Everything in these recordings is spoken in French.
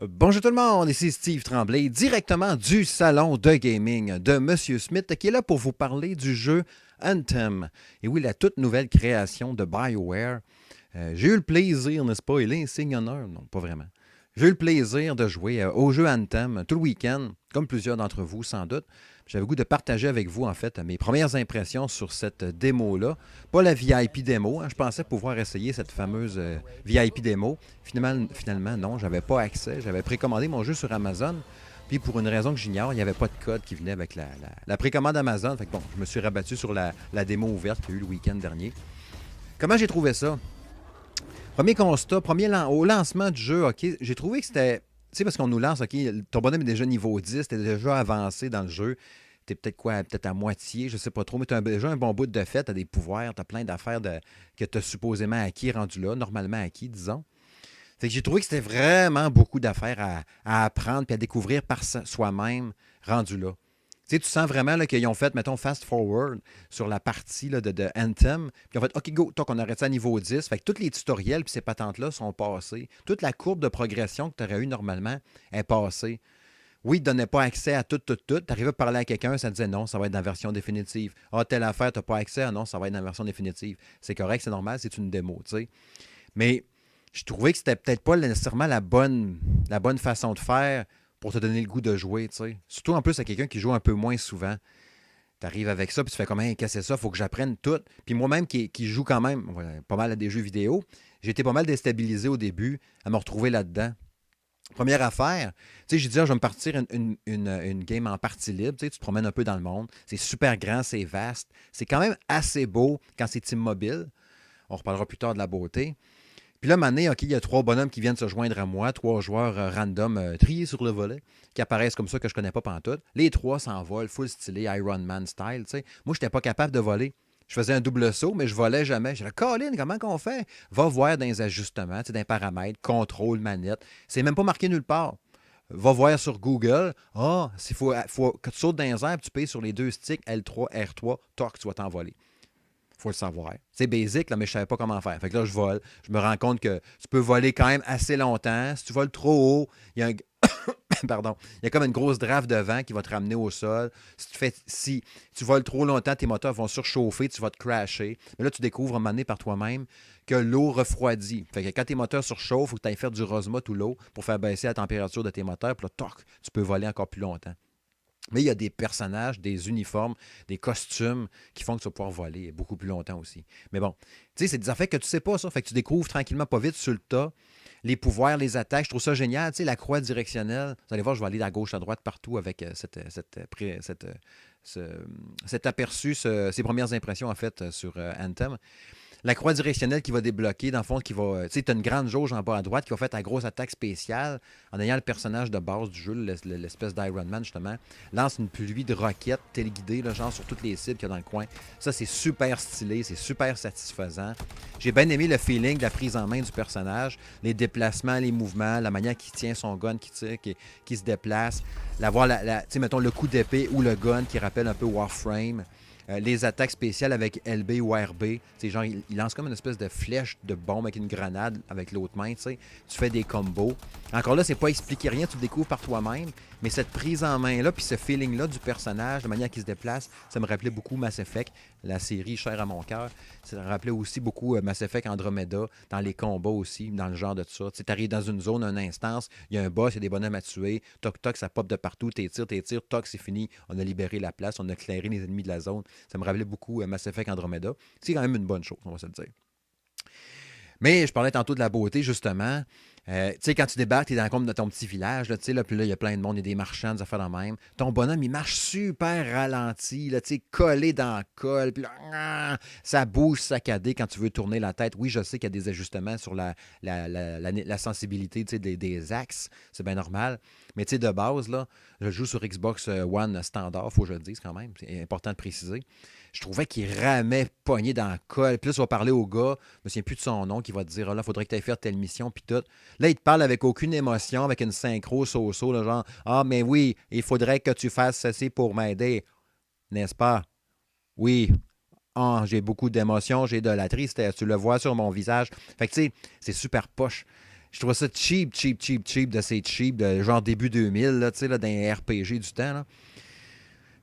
Bonjour tout le monde, ici Steve Tremblay, directement du salon de gaming de Monsieur Smith, qui est là pour vous parler du jeu Anthem. Et oui, la toute nouvelle création de BioWare. J'ai eu le plaisir, n'est-ce pas, et l'insigne honneur, non, pas vraiment. J'ai eu le plaisir de jouer au jeu Anthem tout le week-end, comme plusieurs d'entre vous sans doute. J'avais le goût de partager avec vous, en fait, mes premières impressions sur cette démo-là. Pas la VIP démo, hein, je pensais pouvoir essayer cette fameuse VIP démo. Finalement, non, j'avais pas accès. J'avais précommandé mon jeu sur Amazon. Puis pour une raison que j'ignore, il n'y avait pas de code qui venait avec la précommande Amazon. Fait que bon, je me suis rabattu sur la démo ouverte qu'il y a eu le week-end dernier. Comment j'ai trouvé ça? Premier constat, au lancement du jeu, OK, j'ai trouvé que c'était... Tu sais, parce qu'on nous lance, OK, ton bonhomme est déjà niveau 10, t'es déjà avancé dans le jeu. T'es peut-être quoi, peut-être à moitié, je sais pas trop, mais t'as déjà un bon bout de fait, t'as des pouvoirs, t'as plein d'affaires que t'as supposément acquis, rendu là, normalement acquis, disons. Fait que j'ai trouvé que c'était vraiment beaucoup d'affaires à apprendre puis à découvrir par soi-même, rendu là. Tu sais, tu sens vraiment là, qu'ils ont fait, mettons, fast forward sur la partie là, de Anthem. Puis ils ont fait, OK, go, toi, qu'on arrête ça à niveau 10. Fait que tous les tutoriels puis ces patentes-là sont passés. Toute la courbe de progression que tu aurais eu normalement est passée. Oui, ils ne donnaient pas accès à tout. Tu arrivais à parler à quelqu'un, ça te disait non, ça va être dans la version définitive. Ah, telle affaire, tu n'as pas accès. Ah non, ça va être dans la version définitive. C'est correct, c'est normal, c'est une démo, tu sais. Mais je trouvais que c'était peut-être pas nécessairement la bonne façon de faire pour te donner le goût de jouer, tu sais. Surtout en plus à quelqu'un qui joue un peu moins souvent. Tu arrives avec ça, puis tu fais comme, hey, qu'est-ce que c'est ça? Il faut que j'apprenne tout. Puis moi-même qui joue quand même pas mal à des jeux vidéo, j'ai été pas mal déstabilisé au début à me retrouver là-dedans. Première affaire, tu sais, j'ai dit, je vais me partir une game en partie libre. Tu sais, tu te promènes un peu dans le monde. C'est super grand, c'est vaste. C'est quand même assez beau quand c'est immobile. On reparlera plus tard de la beauté. Puis là, maintenant, OK, il y a 3 bonhommes qui viennent se joindre à moi, 3 joueurs random triés sur le volet, qui apparaissent comme ça que je connais pas pantoute. Les 3 s'envolent, full stylé, Iron Man style, tu sais. Moi, je n'étais pas capable de voler. Je faisais un double saut, mais je volais jamais. J'ai dit, Colin, comment qu'on fait? Va voir dans les ajustements, dans les paramètres, contrôle, manette. C'est même pas marqué nulle part. Va voir sur Google. Ah, il faut que tu sautes dans les airs, tu payes sur les 2 sticks, L3, R3, toc, tu vas t'envoler. Faut le savoir. C'est basique, là, mais je ne savais pas comment faire. Fait que là, je vole. Je me rends compte que tu peux voler quand même assez longtemps. Si tu voles trop haut, il y a un... Pardon. Il y a comme une grosse draft de vent qui va te ramener au sol. Si tu voles trop longtemps, tes moteurs vont surchauffer, tu vas te crasher. Mais là, tu découvres à un moment donné par toi-même que l'eau refroidit. Fait que quand tes moteurs surchauffent, il faut que tu ailles faire du Rosma ou l'eau pour faire baisser la température de tes moteurs. Puis là, toc, tu peux voler encore plus longtemps. Mais il y a des personnages, des uniformes, des costumes qui font que tu vas pouvoir voler beaucoup plus longtemps aussi. Mais bon, tu sais, c'est des affaires que tu sais pas, ça. Fait que tu découvres tranquillement, pas vite, sur le tas, les pouvoirs, les attaques. Je trouve ça génial. Tu sais, la croix directionnelle. Vous allez voir, je vais aller à gauche, à droite, partout avec cet aperçu, ces premières impressions, en fait, sur Anthem. La croix directionnelle qui va débloquer, dans le fond, qui va. Tu sais, tu as une grande jauge en bas à droite qui va faire ta grosse attaque spéciale en ayant le personnage de base du jeu, l'espèce d'Iron Man, justement, lance une pluie de roquettes téléguidées, là, genre sur toutes les cibles qu'il y a dans le coin. Ça, c'est super stylé, c'est super satisfaisant. J'ai bien aimé le feeling de la prise en main du personnage, les déplacements, les mouvements, la manière qu'il tient son gun, qui tire, qui se déplace. Tu sais, mettons, le coup d'épée ou le gun qui rappelle un peu Warframe. Les attaques spéciales avec LB ou RB. Genre, il lance comme une espèce de flèche de bombe avec une grenade avec l'autre main. Tu fais des combos. Encore là, c'est pas expliqué rien, tu le découvres par toi-même. Mais cette prise en main-là, puis ce feeling-là du personnage, la manière qu'il se déplace, ça me rappelait beaucoup Mass Effect, la série chère à mon cœur. Ça me rappelait aussi beaucoup Mass Effect Andromeda, dans les combats aussi, dans le genre de ça. Tu arrives dans une zone, une instance, il y a un boss, il y a des bonhommes à tuer, toc toc, ça pop de partout, tes tirs, toc, c'est fini. On a libéré la place, on a éclairé les ennemis de la zone. Ça me rappelait beaucoup Mass Effect Andromeda. C'est quand même une bonne chose, on va se le dire. Mais je parlais tantôt de la beauté, justement. Tu sais, quand tu débarques, tu es dans comme de ton petit village, là, là, puis là, il y a plein de monde, il y a des marchands, des affaires de même. Ton bonhomme, il marche super ralenti, là, collé dans le col, puis là, ça bouge saccadé quand tu veux tourner la tête. Oui, je sais qu'il y a des ajustements sur la sensibilité des axes, c'est bien normal. Mais tu sais, de base, là, je joue sur Xbox One standard, il faut que je le dise quand même, c'est important de préciser. Je trouvais qu'il ramait pogné dans le col. Puis là, tu vas parler au gars, je me souviens plus de son nom, qui va te dire, ah là, il faudrait que tu ailles faire telle mission, puis tout. Là, il te parle avec aucune émotion, avec une synchro so-so, là, genre, ah, mais oui, il faudrait que tu fasses ceci pour m'aider, n'est-ce pas? Oui. j'ai beaucoup d'émotions, j'ai de la tristesse, tu le vois sur mon visage. Fait que tu sais, c'est super poche. Je trouve ça cheap de ces cheap, de genre début 2000, là, tu sais, là, dans les RPG du temps, là.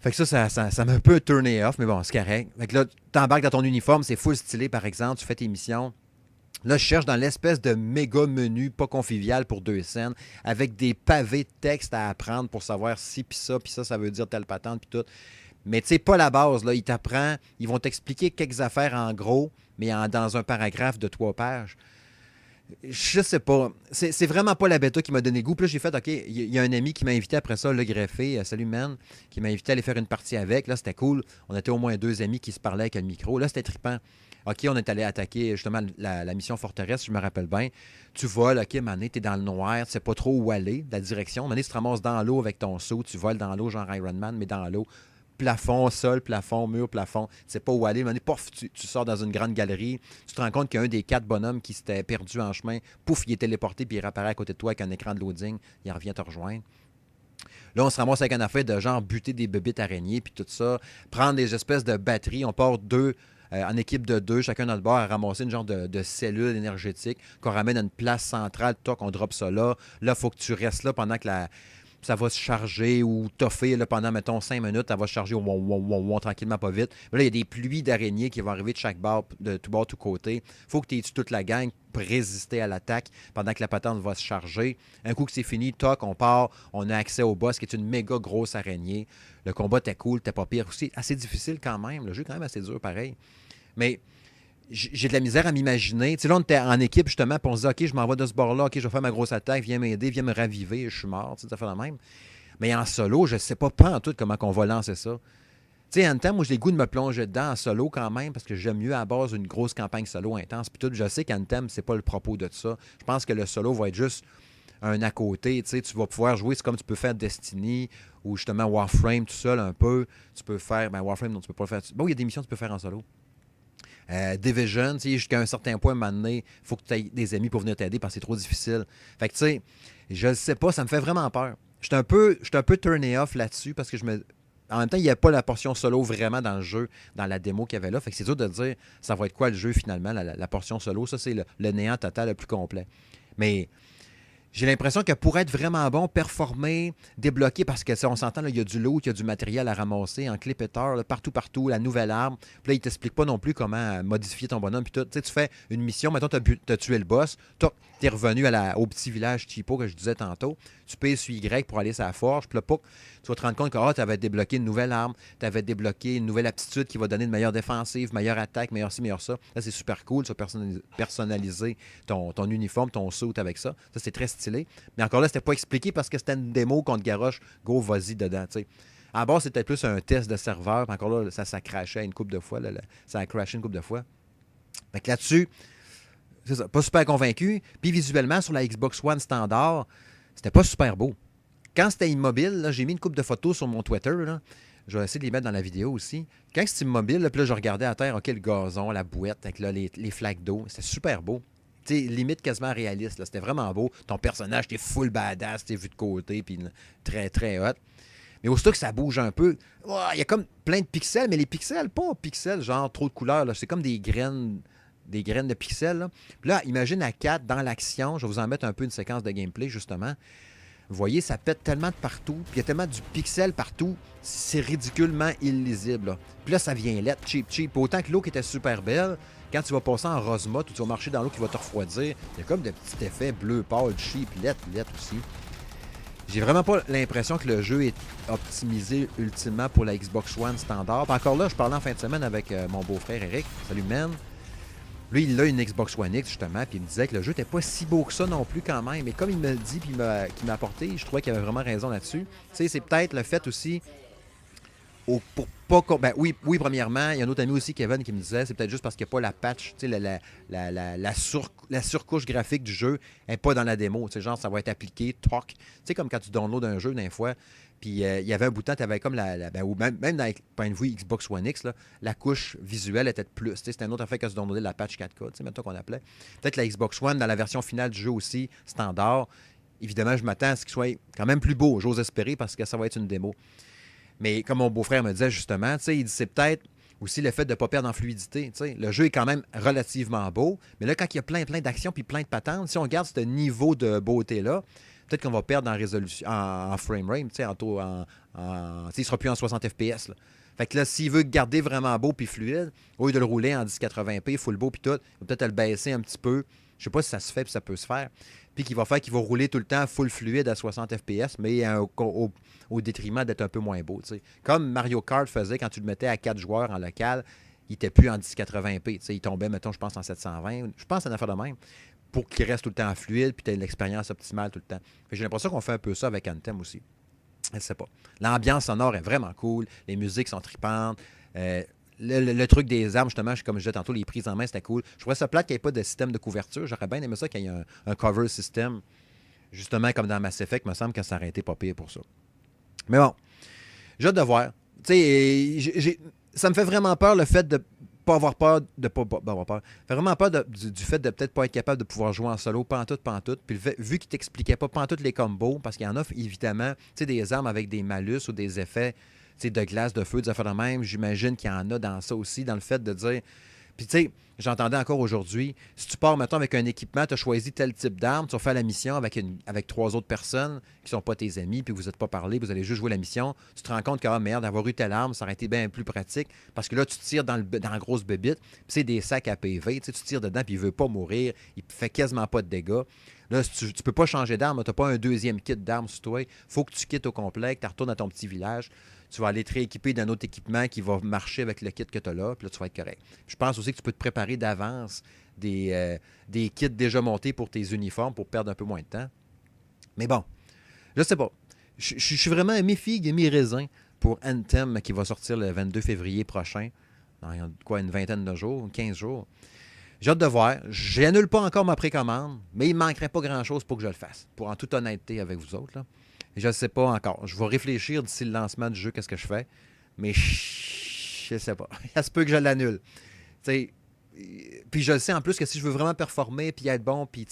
Fait que ça m'a un peu turné off, mais bon, c'est correct. Fait que là, t'embarques dans ton uniforme, c'est full stylé, par exemple, tu fais tes missions. Là, je cherche dans l'espèce de méga menu pas convivial pour 2 scènes, avec des pavés de texte à apprendre pour savoir si, puis ça veut dire telle patente, puis tout. Mais tu sais, pas la base, là. Ils vont t'expliquer quelques affaires en gros, mais dans un paragraphe de 3 pages. Je sais pas. C'est vraiment pas la bêta qui m'a donné le goût. Puis là, j'ai fait, OK, il y a un ami qui m'a invité après ça, le greffé, salut man, qui m'a invité à aller faire une partie avec. Là, c'était cool. On était au moins 2 amis qui se parlaient avec le micro. Là, c'était trippant. OK, on est allé attaquer justement la mission forteresse, je me rappelle bien. Tu voles, OK, mané, t'es dans le noir, tu sais pas trop où aller, la direction. Mané, tu te ramasses dans l'eau avec ton seau, tu voles dans l'eau, genre Iron Man, mais dans l'eau. Plafond, sol, plafond, mur, plafond. Tu sais pas où aller. Mané, pouf, tu sors dans une grande galerie. Tu te rends compte qu'il y a un des 4 bonhommes qui s'était perdu en chemin. Pouf, il est téléporté, puis il réapparaît à côté de toi avec un écran de loading. Il revient te rejoindre. Là, on se ramasse avec un affaire de genre buter des bébites araignées, puis tout ça. Prendre des espèces de batteries. On part en équipe de 2, chacun notre bord, à ramasser une genre de cellule énergétique qu'on ramène à une place centrale. Toi, qu'on drop ça là. Là, il faut que tu restes là pendant que ça va se charger ou toffer là, pendant, mettons, 5 minutes. Ça va se charger tranquillement, pas vite. Mais là, il y a des pluies d'araignées qui vont arriver de chaque bord, de tout bord, tout côté. Il faut que tu aies toute la gang pour résister à l'attaque pendant que la patente va se charger. Un coup que c'est fini, toc, on part. On a accès au boss qui est une méga grosse araignée. Le combat était cool, t'es pas pire aussi. Assez difficile quand même. Le jeu est quand même assez dur, pareil. Mais j'ai de la misère à m'imaginer. Tu sais, là, on était en équipe, justement, puis on se dit, OK, je m'en vais de ce bord-là, OK, je vais faire ma grosse attaque, viens m'aider, viens me raviver, je suis mort, tu sais, ça fait la même. Mais en solo, je sais pas en tout comment on va lancer ça. Tu sais, en temps, moi, j'ai le goût de me plonger dedans en solo quand même, parce que j'aime mieux à base une grosse campagne solo intense. Puis tout, je sais qu'Anthem, c'est pas le propos de ça. Je pense que le solo va être juste un à côté. Tu sais, tu vas pouvoir jouer, c'est comme tu peux faire Destiny ou justement Warframe tout seul un peu. Tu peux faire, ben Warframe, non, tu peux pas le faire. Bon, il y a des missions que tu peux faire en solo. Division, tu sais, jusqu'à un certain point, à un moment donné, il faut que tu aies des amis pour venir t'aider parce que c'est trop difficile. Fait que, tu sais, je le sais pas, ça me fait vraiment peur. J'étais un peu turné off là-dessus parce que en même temps, il n'y a pas la portion solo vraiment dans le jeu, dans la démo qu'il y avait là. Fait que c'est dur de dire ça va être quoi le jeu finalement, la portion solo. Ça, c'est le néant total le plus complet. Mais j'ai l'impression que pour être vraiment bon, performer, débloquer, parce que on s'entend, il y a du loot, il y a du matériel à ramasser en clipper, là, partout, la nouvelle arme. Puis là, il ne t'explique pas non plus comment modifier ton bonhomme. Puis tout. Tu sais, tu fais une mission, maintenant tu as tué le boss, tu es revenu au petit village Chipo que je disais tantôt. Tu payes sur Y pour aller sur la forge. Puis là, tu vas te rendre compte que tu avais débloqué une nouvelle arme, tu avais débloqué une nouvelle aptitude qui va donner une meilleure défensive, meilleure attaque, meilleur ci, meilleur ça. Là, c'est super cool, tu vas personnaliser ton uniforme, ton suit avec ça. Ça, c'est très stylé. Mais encore là, c'était pas expliqué parce que c'était une démo contre Garrosh. Go, vas-y dedans, tu sais. À base, c'était plus un test de serveur. Puis encore là, ça crachait une couple de fois. Ça a crashé une couple de fois. Fait que là-dessus, c'est ça, pas super convaincu. Puis visuellement, sur la Xbox One standard, c'était pas super beau. Quand c'était immobile, là, j'ai mis une couple de photos sur mon Twitter. Là. Je vais essayer de les mettre dans la vidéo aussi. Quand c'est immobile, là, puis là, je regardais à terre, OK, le gazon, la bouette, avec là, les flaques d'eau. C'était super beau. T'sais, limite quasiment réaliste. Là. C'était vraiment beau. Ton personnage, t'es full badass, t'es vu de côté, puis très, très hot. Mais aussitôt que ça bouge un peu, il y a comme plein de pixels, mais les pixels, pas pixels, genre trop de couleurs. Là. C'est comme des graines de pixels. Là. Puis là, imagine à 4 dans l'action. Je vais vous en mettre un peu une séquence de gameplay, justement. Vous voyez, ça pète tellement de partout, puis il y a tellement du pixel partout, c'est ridiculement illisible. Là. Puis là, ça vient lettre, cheap. Autant que l'eau qui était super belle, quand tu vas passer en Rosma, ou tu vas marcher dans l'eau qui va te refroidir, il y a comme des petits effets bleu pâle, cheap, lettre aussi. J'ai vraiment pas l'impression que le jeu est optimisé ultimement pour la Xbox One standard. Puis encore là, je parlais en fin de semaine avec mon beau-frère Eric. Salut, man. Lui, il a une Xbox One X, justement, puis il me disait que le jeu n'était pas si beau que ça non plus quand même. Mais comme il me le dit, puis qu'il m'a apporté, je trouvais qu'il avait vraiment raison là-dessus. Tu sais, c'est peut-être le fait aussi, pour pas... Ben oui, premièrement, il y a un autre ami aussi, Kevin, qui me disait, c'est peut-être juste parce qu'il n'y a pas la patch, tu sais, la surcouche graphique du jeu n'est pas dans la démo. Tu sais, genre, ça va être appliqué, toc. Tu sais, comme quand tu downloads un jeu d'un fois, puis il y avait un bout de temps, tu avais comme ou même dans le point de vue Xbox One X, là, la couche visuelle était de plus. C'était un autre affaire que se downloader la patch 4K, mettons qu'on appelait. Peut-être la Xbox One, dans la version finale du jeu aussi, standard. Évidemment, je m'attends à ce qu'il soit quand même plus beau, j'ose espérer, parce que ça va être une démo. Mais comme mon beau-frère me disait justement, il dit c'est peut-être Aussi, le fait de ne pas perdre en fluidité. T'sais. Le jeu est quand même relativement beau, mais là, quand il y a plein d'actions puis plein de patentes, si on garde ce niveau de beauté-là, peut-être qu'on va perdre en résolution, en frame rate, il ne sera plus en 60 FPS. Là. Fait que là, s'il veut garder vraiment beau puis fluide, au lieu de le rouler en 1080p, full beau puis tout, il va peut-être le baisser un petit peu. Je sais pas si ça se fait puis ça peut se faire. Puis qu'il va faire qu'il va rouler tout le temps full fluide à 60 FPS, mais au détriment d'être un peu moins beau. T'sais. Comme Mario Kart faisait quand tu le mettais à 4 joueurs en local, il n'était plus en 1080p. T'sais. Il tombait, mettons, je pense, en 720. Je pense que c'est une affaire de même. Pour qu'il reste tout le temps fluide puis tu aies l'expérience optimale tout le temps. J'ai l'impression qu'on fait un peu ça avec Anthem aussi. Je ne sais pas. L'ambiance sonore est vraiment cool. Les musiques sont tripantes. Le truc des armes, justement, comme je disais tantôt, les prises en main, c'était cool. Je trouvais ça plate qu'il n'y ait pas de système de couverture. J'aurais bien aimé ça qu'il y ait un cover system. Justement, comme dans Mass Effect, il me semble que ça aurait été pas pire pour ça. Mais bon, j'ai hâte de voir. Tu sais, ça me fait vraiment peur le fait de pas avoir peur de pas avoir peur. Ça fait vraiment peur du fait de peut-être pas être capable de pouvoir jouer en solo pantoute. Puis vu qu'il t'expliquait pas pantoute les combos, parce qu'il y en a évidemment, tu sais, des armes avec des malus ou des effets de glace, de feu, des affaires de même. J'imagine qu'il y en a dans ça aussi, dans le fait de dire. Puis tu sais, j'entendais encore aujourd'hui, si tu pars, mettons, avec un équipement, tu as choisi tel type d'arme, tu vas faire la mission avec 3 autres personnes qui ne sont pas tes amis, puis vous n'êtes pas parlé, vous allez juste jouer la mission, tu te rends compte que, ah merde, d'avoir eu telle arme, ça aurait été bien plus pratique, parce que là, tu tires dans la grosse bébite, puis c'est des sacs à PV, tu tires dedans, puis il ne veut pas mourir, il fait quasiment pas de dégâts. Là, tu ne peux pas changer d'arme, tu n'as pas un deuxième kit d'armes sur toi, il faut que tu quittes au complet, que tu retournes à ton petit village. Tu vas aller te rééquiper d'un autre équipement qui va marcher avec le kit que tu as là, puis là, tu vas être correct. Je pense aussi que tu peux te préparer d'avance des kits déjà montés pour tes uniformes pour perdre un peu moins de temps. Mais bon, je sais pas. Je suis vraiment un mi-figue et mi-raisin pour Anthem qui va sortir le 22 février prochain. Dans une vingtaine de jours, 15 jours. J'ai hâte de voir. Je n'annule pas encore ma précommande, mais il ne manquerait pas grand-chose pour que je le fasse. Pour en toute honnêteté avec vous autres, là. Je ne sais pas encore. Je vais réfléchir d'ici le lancement du jeu, qu'est-ce que je fais. Mais je ne sais pas. Ça se peut que je l'annule. Puis je le sais en plus que si je veux vraiment performer, puis être bon, puis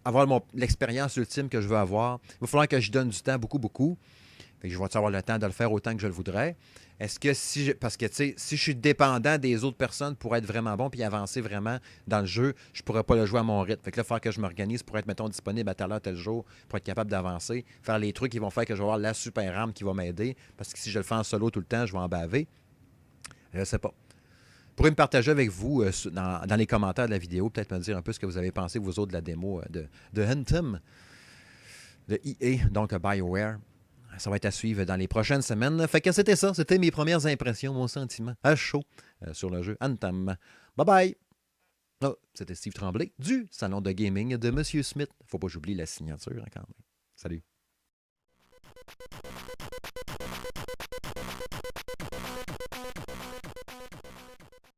avoir l'expérience ultime que je veux avoir, il va falloir que je donne du temps, beaucoup, beaucoup. Fait que je vais avoir le temps de le faire autant que je le voudrais. Est-ce que parce que si je suis dépendant des autres personnes pour être vraiment bon puis avancer vraiment dans le jeu, je ne pourrais pas le jouer à mon rythme. Fait que là, il va falloir que je m'organise pour être, mettons, disponible à tel heure, tel jour, pour être capable d'avancer, faire les trucs qui vont faire que je vais avoir la super arme qui va m'aider. Parce que si je le fais en solo tout le temps, je vais en baver. Je ne sais pas. Vous pourrez me partager avec vous dans les commentaires de la vidéo, peut-être me dire un peu ce que vous avez pensé, vous autres, de la démo de Anthem, de EA, donc BioWare. Ça va être à suivre dans les prochaines semaines. Fait que c'était ça. C'était mes premières impressions, mon sentiment à chaud sur le jeu Anthem. Bye bye! Oh, c'était Steve Tremblay du Salon de Gaming de Monsieur Smith. Faut pas que j'oublie la signature quand même. Salut!